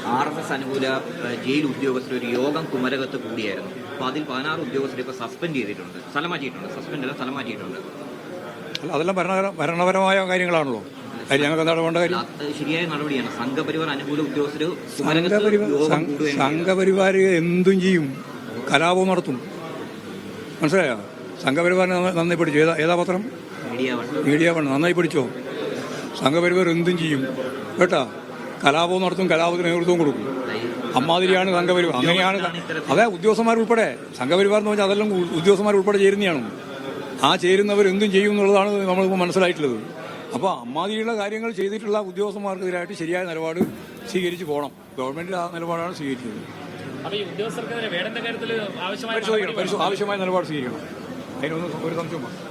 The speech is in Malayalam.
RSS അനുകൂല ജയിൽ ഉദ്യോഗസ്ഥർ ഒരു യോഗം കുമരകത്ത് കൂടിയായിരുന്നു. അപ്പോൾ അതിൽ 16 ഉദ്യോഗസ്ഥരെ ഇപ്പോൾ സസ്പെൻഡ് ചെയ്തിട്ടുണ്ട്, സ്ഥലം മാറ്റിയിട്ടുണ്ട്. അല്ല, അതെല്ലാം ഭരണപരമായ കാര്യങ്ങളാണല്ലോ. അതിൽ ഞങ്ങൾക്ക് എന്താണ് വേണ്ട കാര്യം? ശരിയായ നടപടിയാണ്. സംഘപരിവാർ അനുകൂല ഉദ്യോഗസ്ഥർ സംഘപരിവാർ എന്തും ചെയ്യും, കലാപവും നടത്തും. മനസ്സിലായോ? സംഘപരിവാറിനെ നന്നായി പഠിച്ചു. ഏതാ പത്രം? Media one. നന്നായി പഠിച്ചോ. സംഘപരിവാർ എന്തും ചെയ്യും കേട്ടാ. കലാപവും നടത്തും, കലാപത്തിന് നേതൃത്വവും കൊടുക്കും. അമ്മാതിരിയാണ് സംഘപരിവാർ. അങ്ങനെയാണ്. അതെ, ഉദ്യോഗസ്ഥന്മാരുൾപ്പെടെ. സംഘപരിവാർ എന്ന് പറഞ്ഞാൽ അതെല്ലാം ഉദ്യോഗസ്ഥന്മാരുൾപ്പെടെ ചേരുന്നതാണ്. ആ ചേരുന്നവർ എന്തും ചെയ്യും എന്നുള്ളതാണ് നമ്മളിപ്പോൾ മനസ്സിലായിട്ടുള്ളത്. അപ്പോൾ അമ്മാതിരിയുള്ള കാര്യങ്ങൾ ചെയ്തിട്ടുള്ള ഉദ്യോഗസ്ഥന്മാർക്കെതിരായിട്ട് ശരിയായ നിലപാട് സ്വീകരിച്ച് പോകണം. ഗവൺമെന്റ് ആ നിലപാടാണ് സ്വീകരിച്ചത്. ആവശ്യമായ നിലപാട് സ്വീകരിക്കണം. അതിനൊന്നും ഒരു സംശയവും